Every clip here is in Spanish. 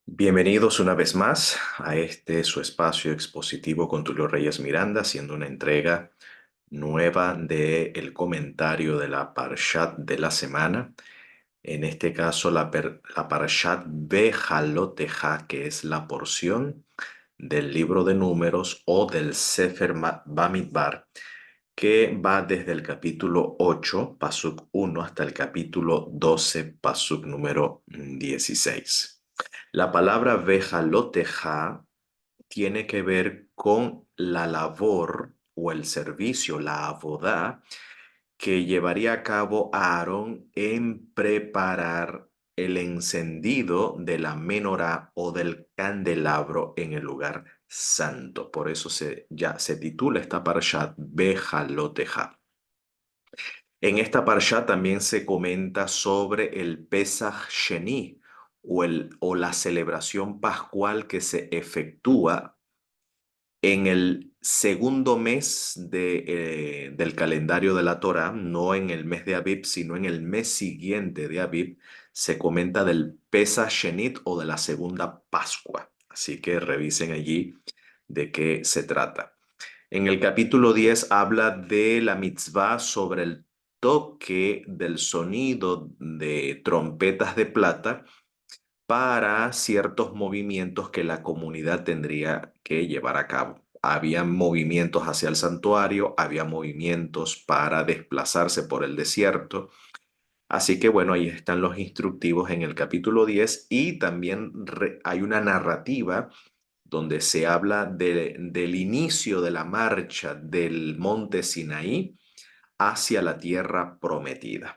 Bienvenidos una vez más a este su espacio expositivo con Tulio Reyes Miranda, haciendo una entrega nueva del comentario de la Parshat de la semana. En este caso, la Parshat Behaloteja, que es la porción del libro de Números o del Sefer Bamidbar, que va desde el capítulo 8, Pasuk 1, hasta el capítulo 12, Pasuk número 16. La palabra vejaloteja tiene que ver con la labor o el servicio, la abodá, que llevaría a cabo Aarón en preparar el encendido de la menorá o del candelabro en el lugar santo. Por eso ya se titula esta parshat Vejaloteja. En esta parsha también se comenta sobre el Pesach Sheni o la celebración pascual que se efectúa en el segundo mes del calendario de la Torá, no en el mes de Abib, sino en el mes siguiente de Abib. Se comenta del Pesach Shenit o de la segunda Pascua. Así que revisen allí de qué se trata. En el capítulo 10 habla de la mitzvah sobre el toque del sonido de trompetas de plata para ciertos movimientos que la comunidad tendría que llevar a cabo. Había movimientos hacia el santuario, había movimientos para desplazarse por el desierto. Así que bueno, ahí están los instructivos en el capítulo 10 y también hay una narrativa donde se habla del inicio de la marcha del monte Sinaí hacia la tierra prometida.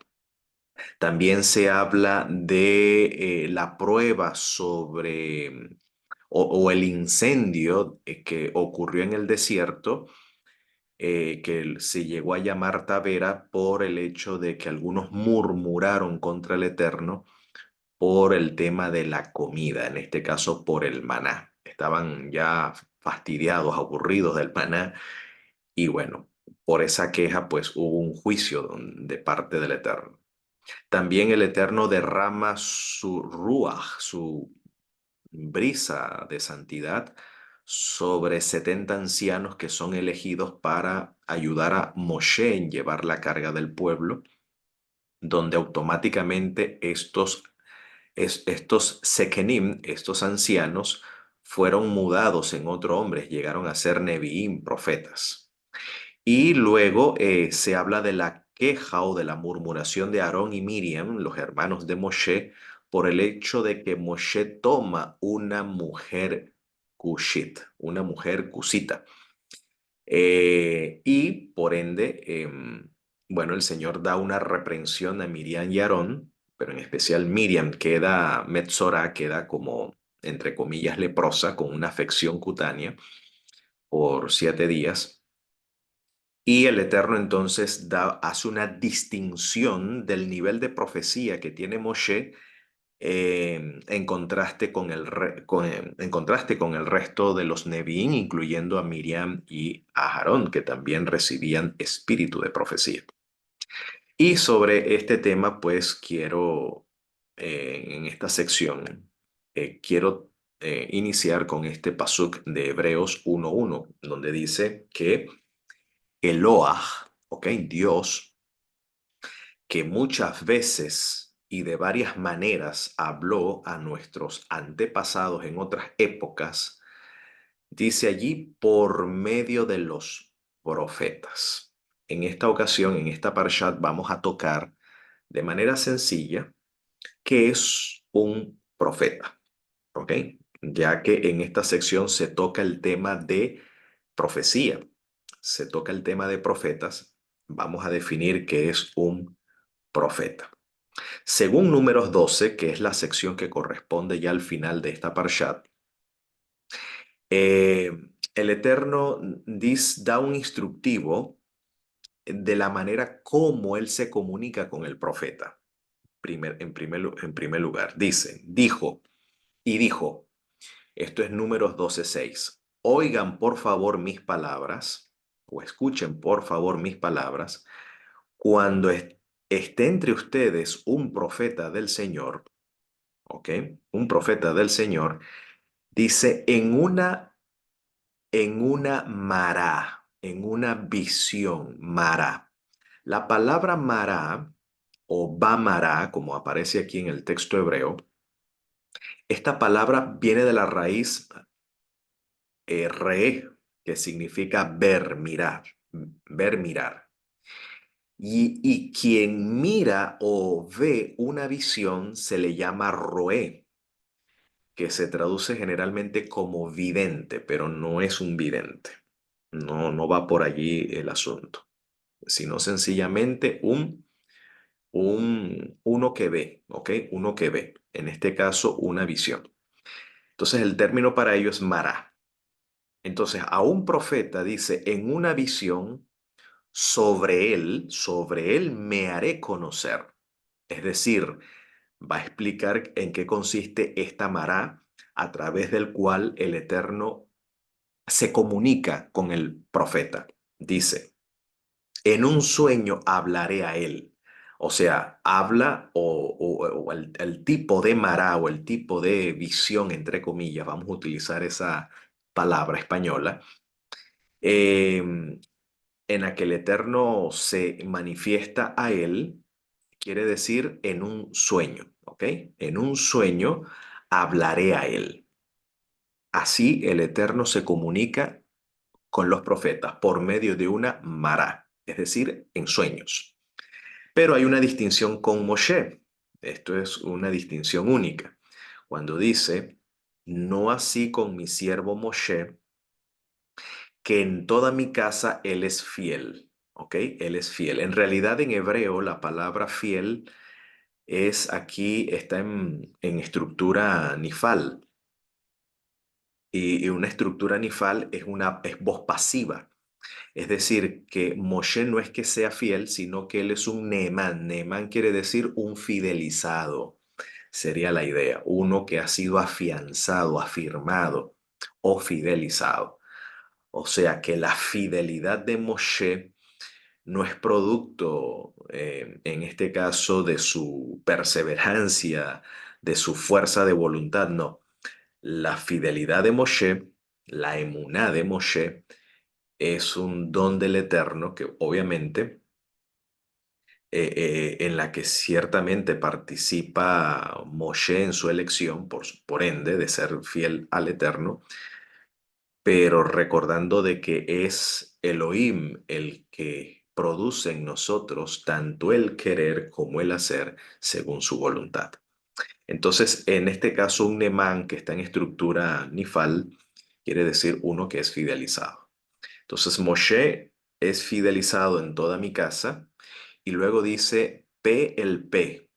También se habla de la prueba sobre o el incendio que ocurrió en el desierto, que se llegó a llamar Tavera por el hecho de que algunos murmuraron contra el Eterno por el tema de la comida, en este caso por el maná. Estaban ya fastidiados, aburridos del maná y bueno, por esa queja pues hubo un juicio de parte del Eterno. También el Eterno derrama su ruaj, su brisa de santidad sobre 70 ancianos que son elegidos para ayudar a Moshe en llevar la carga del pueblo, donde automáticamente estos Sekenim, estos ancianos, fueron mudados en otro hombre, llegaron a ser Neviim, profetas. Y luego se habla de la queja o de la murmuración de Aarón y Miriam, los hermanos de Moshe, por el hecho de que Moshe toma una mujer cushit, una mujer cusita. Y por ende, bueno, el Señor da una reprensión a Miriam y Aarón, pero en especial Miriam queda Metzora, queda como, entre comillas, leprosa, con una afección cutánea por 7 días. Y el Eterno entonces hace una distinción del nivel de profecía que tiene Moshe en contraste con en contraste con el resto de los Neviín, incluyendo a Miriam y a Aarón, que también recibían espíritu de profecía. Y sobre este tema, pues quiero, en esta sección, quiero iniciar con este pasuk de Hebreos 1:1, donde dice que Eloah, ok, Dios, que muchas veces y de varias maneras habló a nuestros antepasados en otras épocas, dice allí por medio de los profetas. En esta ocasión, en esta parshat, vamos a tocar de manera sencilla qué es un profeta, ¿ok? Ya que en esta sección se toca el tema de profecía, se toca el tema de profetas, vamos a definir qué es un profeta. Según Números 12, que es la sección que corresponde ya al final de esta parshat, eh, el Eterno da un instructivo de la manera como él se comunica con el profeta. En primer lugar, dijo, esto es Números 12:6, oigan por favor mis palabras, o escuchen por favor mis palabras, cuando esté entre ustedes un profeta del Señor, ¿ok? Un profeta del Señor, dice, en una mará, en una visión, mará. La palabra mará o bamará, como aparece aquí en el texto hebreo, esta palabra viene de la raíz re, que significa ver, mirar, ver, mirar. Y quien mira o ve una visión se le llama roé, que se traduce generalmente como vidente, pero no es un vidente. No, no va por allí el asunto, sino sencillamente uno que ve, ¿ok? Uno que ve, en este caso una visión. Entonces el término para ello es mará. Entonces a un profeta dice, en una visión, sobre él me haré conocer. Es decir, va a explicar en qué consiste esta mará a través del cual el Eterno se comunica con el profeta. Dice, en un sueño hablaré a él. O sea, habla o el tipo de mará o el tipo de visión, entre comillas, vamos a utilizar esa palabra española, en la que el Eterno se manifiesta a él, quiere decir en un sueño, ¿ok? En un sueño hablaré a él. Así el Eterno se comunica con los profetas por medio de una mará, es decir, en sueños. Pero hay una distinción con Moshe. Esto es una distinción única. Cuando dice, no así con mi siervo Moshe, que en toda mi casa él es fiel. ¿Ok? Él es fiel. En realidad en hebreo la palabra fiel es aquí, está en estructura nifal. Y una estructura nifal es voz pasiva. Es decir, que Moshe no es que sea fiel, sino que él es un Neemán. Neemán quiere decir un fidelizado, sería la idea. Uno que ha sido afianzado, afirmado o fidelizado. O sea que la fidelidad de Moshe no es producto, en este caso, de su perseverancia, de su fuerza de voluntad, no. La fidelidad de Moshe, la emuná de Moshe, es un don del Eterno que obviamente en la que ciertamente participa Moshe en su elección, por ende, de ser fiel al Eterno, pero recordando de que es Elohim el que produce en nosotros tanto el querer como el hacer según su voluntad. Entonces, en este caso, un nemán que está en estructura nifal quiere decir uno que es fidelizado. Entonces, Moshe es fidelizado en toda mi casa y luego dice P el P,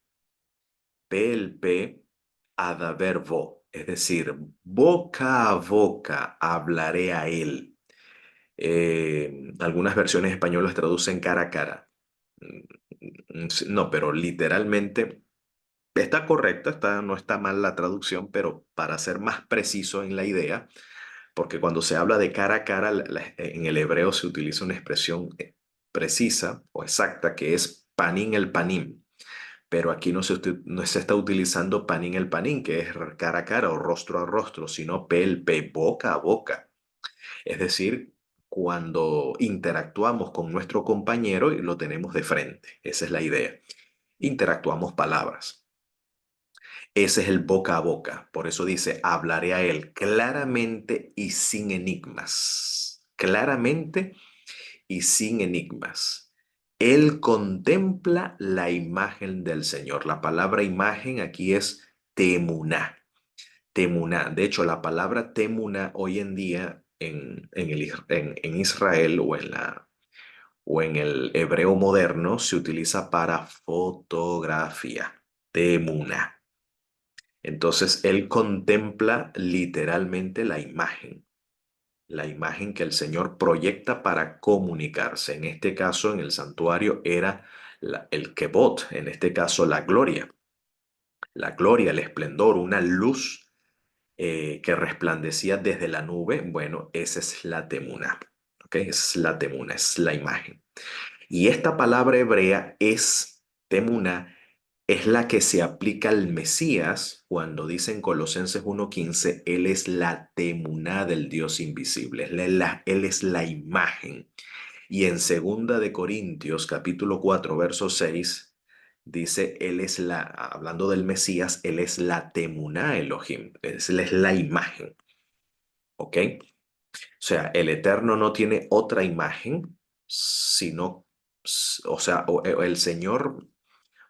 adaverbo, es decir, boca a boca hablaré a él. Algunas versiones españolas traducen cara a cara. Sí, no, pero literalmente está correcta, no está mal la traducción, pero para ser más preciso en la idea, porque cuando se habla de cara a cara, en el hebreo se utiliza una expresión precisa o exacta que es panim el panim, pero aquí no se está utilizando panim el panim, que es cara a cara o rostro a rostro, sino pel pe, boca a boca. Es decir, cuando interactuamos con nuestro compañero y lo tenemos de frente. Esa es la idea. Interactuamos palabras. Ese es el boca a boca. Por eso dice, hablaré a él claramente y sin enigmas. Claramente y sin enigmas. Él contempla la imagen del Señor. La palabra imagen aquí es temuná. Temuná. De hecho, la palabra temuná hoy en día en Israel o en el hebreo moderno se utiliza para fotografía. Temuná. Entonces, él contempla literalmente la imagen que el Señor proyecta para comunicarse. En este caso, en el santuario era el Kebot, en este caso la gloria, el esplendor, una luz que resplandecía desde la nube. Bueno, esa es la temuna, ¿ok? Esa es la temuna, es la imagen. Y esta palabra hebrea es Temuna, es la que se aplica al Mesías cuando dice en Colosenses 1:15, Él es la temuná del Dios invisible, Él es la imagen. Y en Segunda de Corintios, capítulo 4, verso 6, dice, hablando del Mesías, Él es la temuná Elohim, Él es la imagen, ¿ok? O sea, el Eterno no tiene otra imagen, sino, o sea, el Señor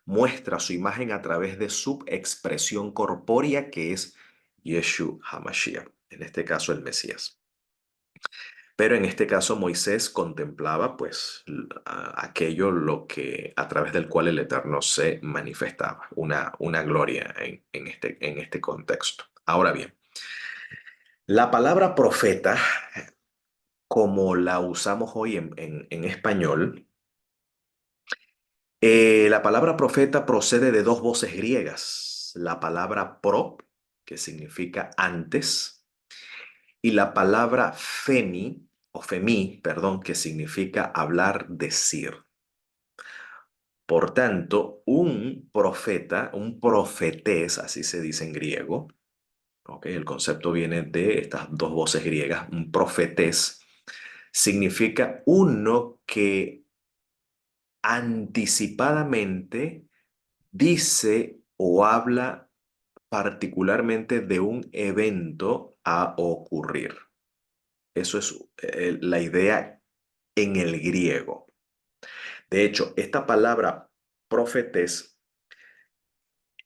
muestra su imagen a través de su expresión corpórea que es Yeshu HaMashiach, en este caso el Mesías. Pero en este caso Moisés contemplaba pues aquello a través del cual el Eterno se manifestaba, una gloria en este contexto. Ahora bien, la palabra profeta, como la usamos hoy en español, la palabra profeta procede de dos voces griegas, la palabra pro, que significa antes, y la palabra femi, o femi, perdón, que significa hablar, decir. Por tanto, un profeta, un profetés, así se dice en griego, ¿ok? El concepto viene de estas dos voces griegas, un profetés, significa uno que anticipadamente dice o habla particularmente de un evento a ocurrir. Eso es la idea en el griego. De hecho, esta palabra profetés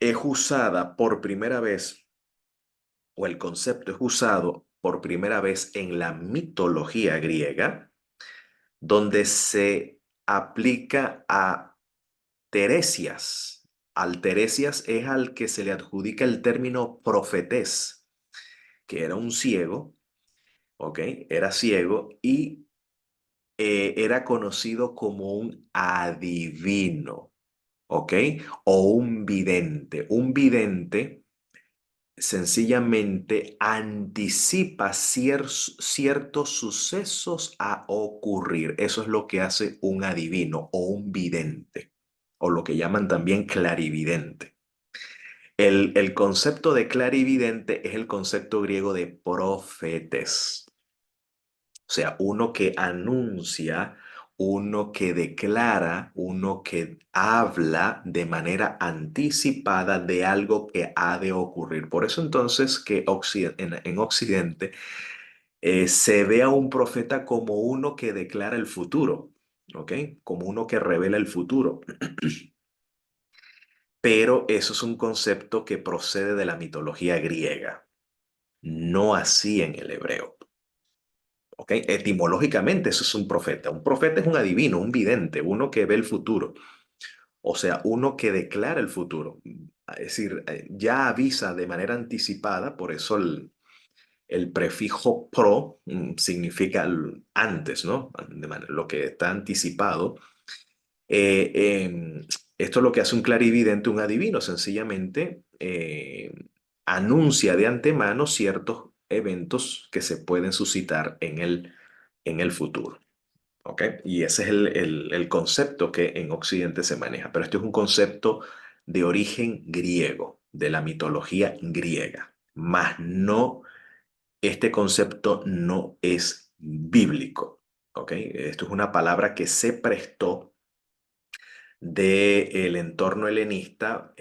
es usada por primera vez, o el concepto es usado por primera vez en la mitología griega, donde se aplica a Teresias. Al Teresias es al que se le adjudica el término profetés, que era un ciego, ¿ok? Era ciego y era conocido como un adivino, ¿ok? O un vidente. Un vidente sencillamente anticipa ciertos sucesos a ocurrir. Eso es lo que hace un adivino o un vidente, o lo que llaman también clarividente. El concepto de clarividente es el concepto griego de profetes. O sea, uno que anuncia, uno que declara, uno que habla de manera anticipada de algo que ha de ocurrir. Por eso entonces que en Occidente se ve a un profeta como uno que declara el futuro, ¿ok? Como uno que revela el futuro. Pero eso es un concepto que procede de la mitología griega, no así en el hebreo. ¿Ok? Etimológicamente eso es un profeta. Un profeta es un adivino, un vidente, uno que ve el futuro. O sea, uno que declara el futuro. Es decir, ya avisa de manera anticipada, por eso el prefijo pro significa antes, ¿no? Lo que está anticipado. Esto es lo que hace un clarividente, un adivino, sencillamente anuncia de antemano ciertos eventos que se pueden suscitar en el futuro. ¿Ok? Y ese es el concepto que en Occidente se maneja. Pero este es un concepto de origen griego, de la mitología griega. Más no, este concepto no es bíblico. ¿Ok? Esto es una palabra que se prestó del entorno helenista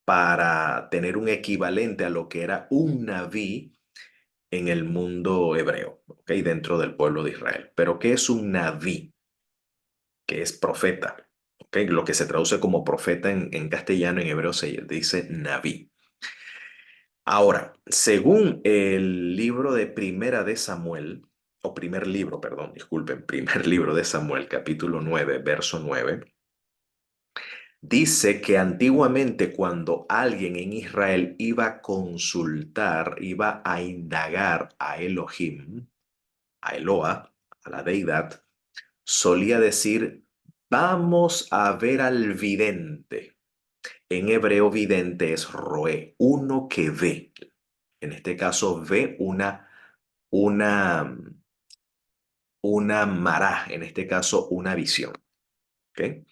para tener un equivalente a lo que era un naví en el mundo hebreo, ¿ok? Dentro del pueblo de Israel. Pero ¿qué es un naví? Que es profeta, ¿ok? Lo que se traduce como profeta en castellano, en hebreo se dice naví. Ahora, según el libro de Primera de Samuel, o primer libro, perdón, disculpen, primer libro de Samuel, capítulo 9, verso 9. Dice que antiguamente cuando alguien en Israel iba a consultar, iba a indagar a Elohim, a Eloa, a la deidad, solía decir, vamos a ver al vidente. En hebreo vidente es roé, uno que ve. En este caso ve una, una mará, en este caso una visión. ¿Ok?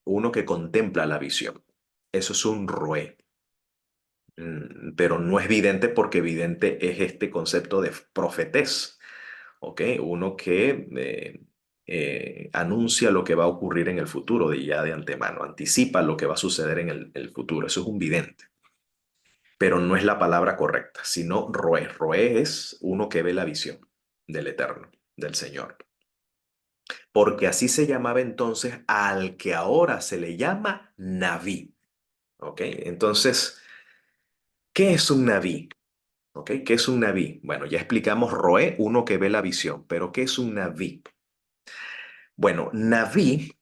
uno que contempla la visión. Eso es un roé. Pero no es vidente porque vidente es este concepto de profetés, ¿ok? Uno que anuncia lo que va a ocurrir en el futuro de ya de antemano, anticipa lo que va a suceder en el futuro. Eso es un vidente, pero no es la palabra correcta, sino roé. Roé es uno que ve la visión del Eterno, del Señor. Porque así se llamaba entonces al que ahora se le llama Naví, ¿ok? Entonces, ¿qué es un Naví? ¿Ok? ¿Qué es un Naví? Bueno, ya explicamos Roé, uno que ve la visión, pero ¿qué es un Naví? Bueno, Naví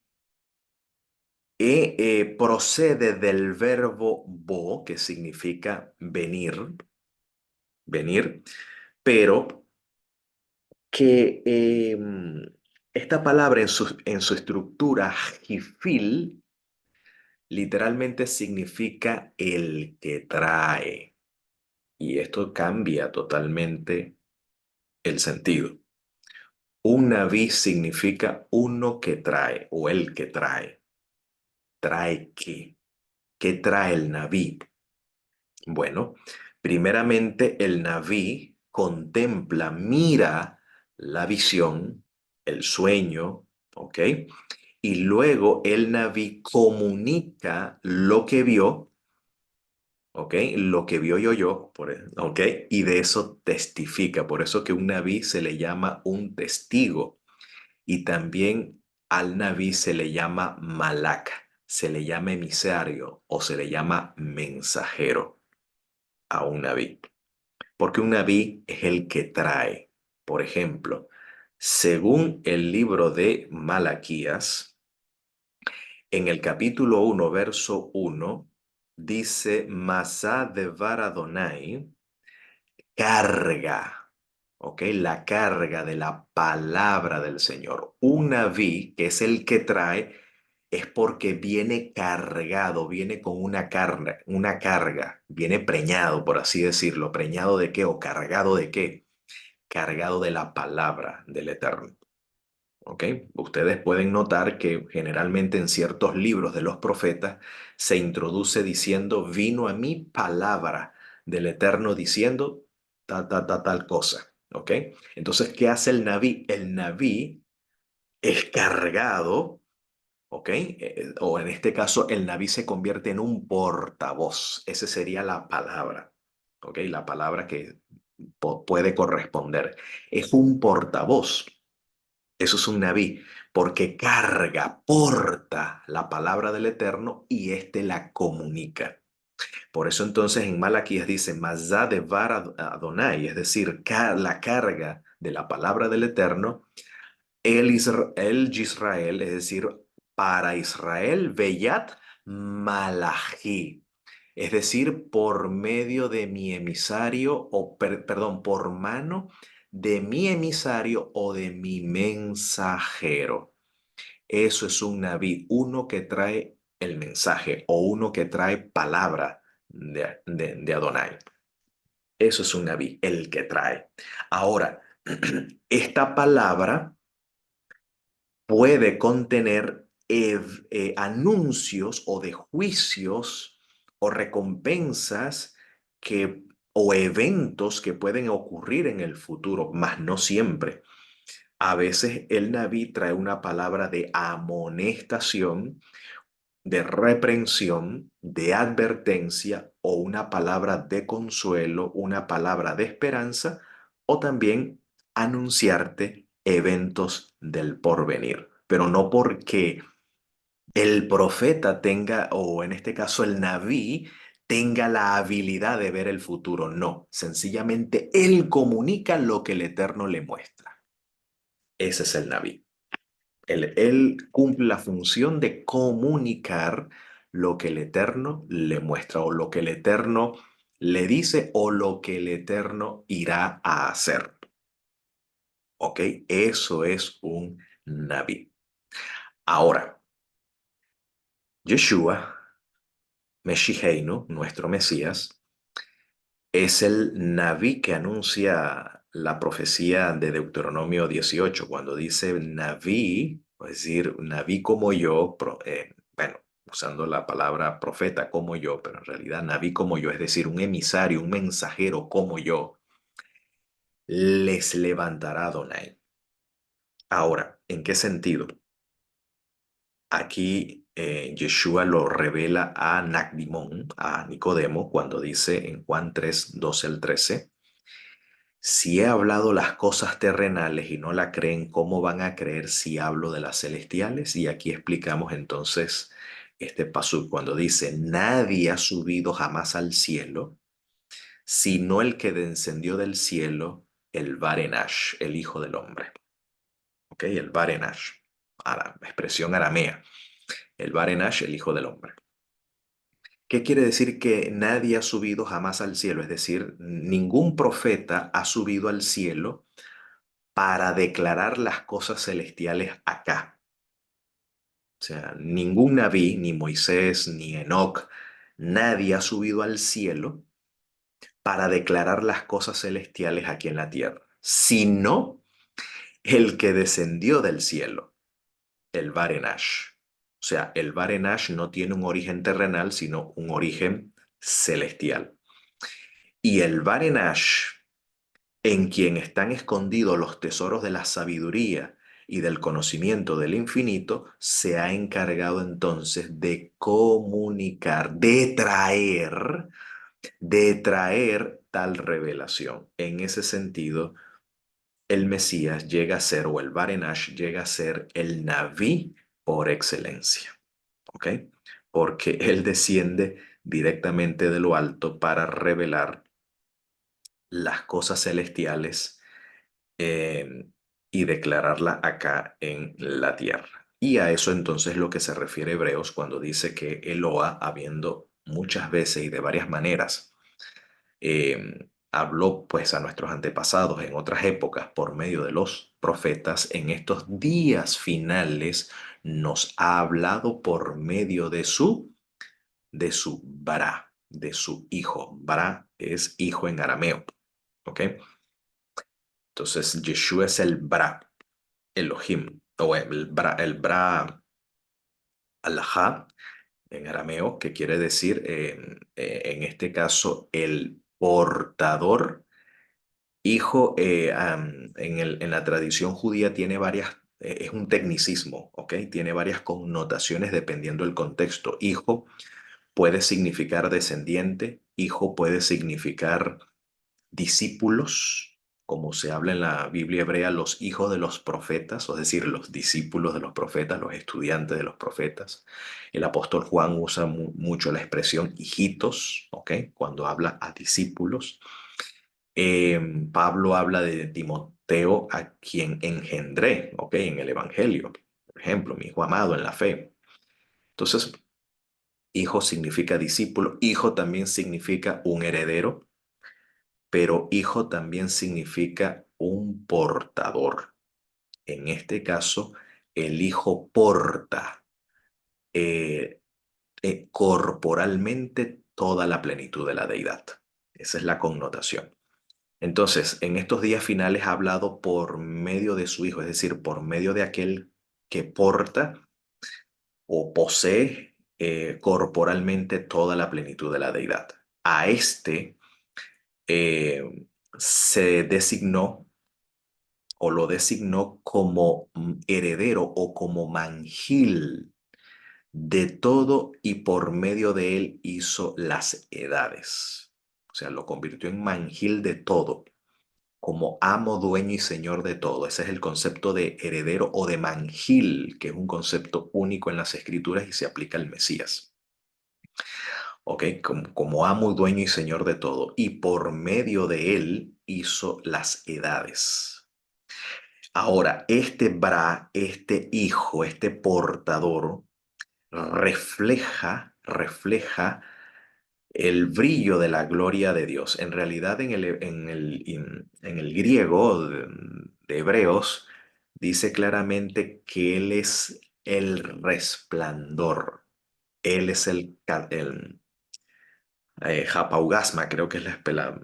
procede del verbo bo, que significa venir, venir, pero que esta palabra en su estructura, jifil, literalmente significa el que trae. Y esto cambia totalmente el sentido. Un naví significa uno que trae o el que trae. ¿Trae qué? ¿Qué trae el naví? Bueno, primeramente el naví contempla, mira la visión, el sueño, ¿ok? Y luego el naví comunica lo que vio, ¿ok? Lo que vio y oyó, ¿ok? Y de eso testifica. Por eso que un naví se le llama un testigo. Y también al Naví se le llama Malak, se le llama emisario o se le llama mensajero a un Naví. Porque un Naví es el que trae. Por ejemplo, según el libro de Malaquías, en el capítulo 1, verso 1, dice, Masá de Varadonai, carga, ¿ok? La carga de la palabra del Señor. Un naví, que es el que trae, es porque viene cargado, viene con una carga, viene preñado, por así decirlo. ¿Preñado de qué o cargado de qué? Cargado de la palabra del Eterno. ¿Ok? Ustedes pueden notar que generalmente en ciertos libros de los profetas se introduce diciendo, vino a mí palabra del Eterno diciendo tal cosa. ¿Ok? Entonces, ¿qué hace el Naví? El Naví es cargado, ¿ok? O en este caso, el Naví se convierte en un portavoz. Esa sería la palabra, ¿ok? La palabra que puede corresponder. Es un portavoz. Eso es un naví, porque carga, porta la palabra del Eterno y éste la comunica. Por eso entonces en Malaquías dice, Mazá de var Adonai, es decir, la carga de la palabra del Eterno, el Yisrael, es decir, para Israel, Beyat Malají, es decir, por medio de mi emisario, o perdón, por mano de mi emisario o de mi mensajero. Eso es un naví, uno que trae el mensaje o uno que trae palabra de Adonai. Eso es un naví, el que trae. Ahora, esta palabra puede contener anuncios o de juicios o recompensas que, o eventos que pueden ocurrir en el futuro, mas no siempre. A veces el Naví trae una palabra de amonestación, de reprensión, de advertencia o una palabra de consuelo, una palabra de esperanza o también anunciarte eventos del porvenir. Pero no porque el profeta tenga, o en este caso el Naví, tenga la habilidad de ver el futuro. No, sencillamente él comunica lo que el Eterno le muestra. Ese es el Naví. Él cumple la función de comunicar lo que el Eterno le muestra o lo que el Eterno le dice o lo que el Eterno irá a hacer. ¿Ok? Eso es un Naví. Ahora, Yeshua, Meshiheinu, nuestro Mesías, es el Naví que anuncia la profecía de Deuteronomio 18, cuando dice Naví, es decir, Naví como yo, bueno, usando la palabra profeta como yo, pero en realidad Naví como yo, es decir, un emisario, un mensajero como yo, les levantará Adonai. Ahora, ¿en qué sentido? Aquí Yeshua lo revela a Nacdimón, a Nicodemo, cuando dice en Juan 3, 12 al 13, si he hablado las cosas terrenales y no la creen, ¿cómo van a creer si hablo de las celestiales? Y aquí explicamos entonces este paso cuando dice, nadie ha subido jamás al cielo, sino el que descendió del cielo, el Barenash, el Hijo del Hombre. ¿Ok? El Barenash, expresión aramea. El Barenash, el Hijo del Hombre. ¿Qué quiere decir que nadie ha subido jamás al cielo? Es decir, ningún profeta ha subido al cielo para declarar las cosas celestiales acá. O sea, ningún Naví, ni Moisés, ni Enoc, nadie ha subido al cielo para declarar las cosas celestiales aquí en la tierra, sino el que descendió del cielo, el Barenash. O sea, el Barenash no tiene un origen terrenal, sino un origen celestial. Y el Barenash, en quien están escondidos los tesoros de la sabiduría y del conocimiento del infinito, se ha encargado entonces de comunicar, de traer tal revelación. En ese sentido, el Mesías llega a ser, o el Barenash llega a ser el Naví por excelencia, ¿ok? Porque él desciende directamente de lo alto para revelar las cosas celestiales eh, y declararla acá en la tierra. Y a eso entonces lo que se refiere Hebreos cuando dice que Eloa, habiendo muchas veces y de varias maneras, habló pues a nuestros antepasados en otras épocas por medio de los profetas, en estos días finales nos ha hablado por medio de su Bara, de su hijo. Bara es hijo en arameo, ¿ok? Entonces Yeshua es el Bara, Elohim, o el Bra Alajá en arameo, que quiere decir, en este caso, el portador. Hijo, en la tradición judía tiene varias, es un tecnicismo, ¿ok? Tiene varias connotaciones dependiendo del contexto. Hijo puede significar descendiente, hijo puede significar discípulos, como se habla en la Biblia hebrea, los hijos de los profetas, es decir, los discípulos de los profetas, los estudiantes de los profetas. El apóstol Juan usa mucho la expresión hijitos, ¿ok? Cuando habla a discípulos. Pablo habla de Timoteo, a quien engendré, ¿ok? En el Evangelio. Por ejemplo, mi hijo amado en la fe. Entonces, hijo significa discípulo, hijo también significa un heredero, pero hijo también significa un portador. En este caso, el hijo porta eh, corporalmente toda la plenitud de la deidad. Esa es la connotación. Entonces, en estos días finales ha hablado por medio de su hijo, es decir, por medio de aquel que porta o posee corporalmente toda la plenitud de la deidad. A este se designó o lo designó como heredero o como mangil de todo y por medio de él hizo las edades. O sea, lo convirtió en mangil de todo, como amo, dueño y señor de todo. Ese es el concepto de heredero o de mangil, que es un concepto único en las escrituras y se aplica al Mesías. ¿Ok? Como amo, dueño y señor de todo. Y por medio de él hizo las edades. Ahora, este Bra, este hijo, este portador, refleja el brillo de la gloria de Dios. En realidad, en el griego de Hebreos, dice claramente que Él es el resplandor. Él es el japaugasma, creo que es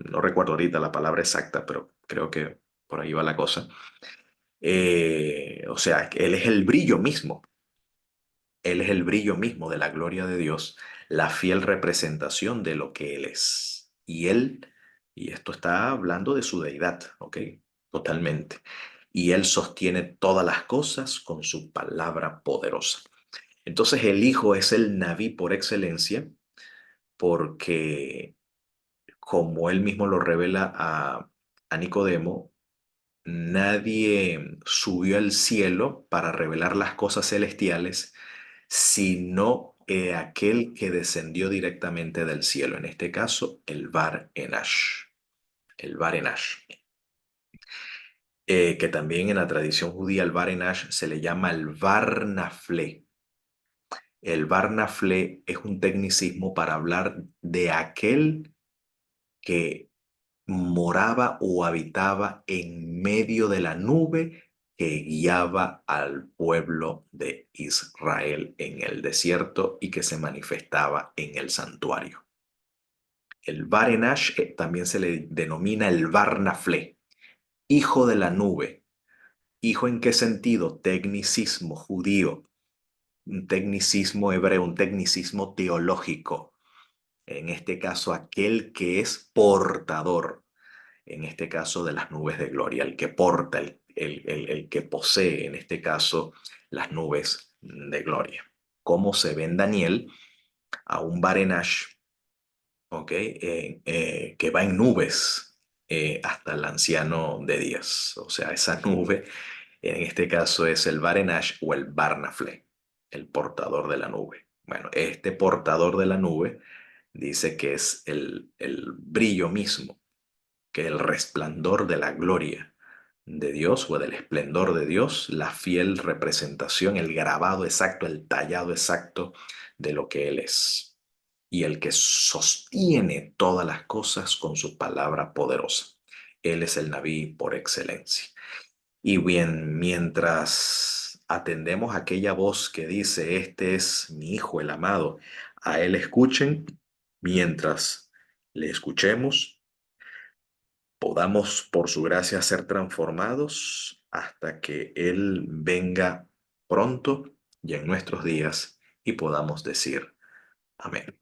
no recuerdo ahorita la palabra exacta, pero creo que por ahí va la cosa. O sea, Él es el brillo mismo. Él es el brillo mismo de la gloria de Dios, la fiel representación de lo que Él es. Y esto está hablando de su deidad, ¿ok? Totalmente. Y Él sostiene todas las cosas con su palabra poderosa. Entonces el Hijo es el Naví por excelencia, porque como Él mismo lo revela a Nicodemo, nadie subió al cielo para revelar las cosas celestiales, sino aquel que descendió directamente del cielo, en este caso el Bar Enash, el Bar Enash, que también en la tradición judía el Bar Enash se le llama el Bar Naflé. El Bar Naflé es un tecnicismo para hablar de aquel que moraba o habitaba en medio de la nube que guiaba al pueblo de Israel en el desierto y que se manifestaba en el santuario. El Barenash también se le denomina el Barnaflé, hijo de la nube. ¿Hijo en qué sentido? Tecnicismo judío, un tecnicismo hebreo, un tecnicismo teológico. En este caso, aquel que es portador, en este caso de las nubes de gloria, el que porta, el que posee, en este caso, las nubes de gloria. Como se ve en Daniel a un Barenash, ¿ok? Que va en nubes hasta el anciano de días. O sea, esa nube, en este caso, es el Barenash o el Barnafle, el portador de la nube. Bueno, este portador de la nube dice que es el brillo mismo, que el resplandor de la gloria de Dios o del esplendor de Dios, la fiel representación, el grabado exacto, el tallado exacto de lo que Él es. Y el que sostiene todas las cosas con su palabra poderosa. Él es el Naví por excelencia. Y bien, mientras atendemos a aquella voz que dice, este es mi Hijo el amado, a Él escuchen, mientras le escuchemos, podamos por su gracia ser transformados hasta que Él venga pronto y en nuestros días y podamos decir amén.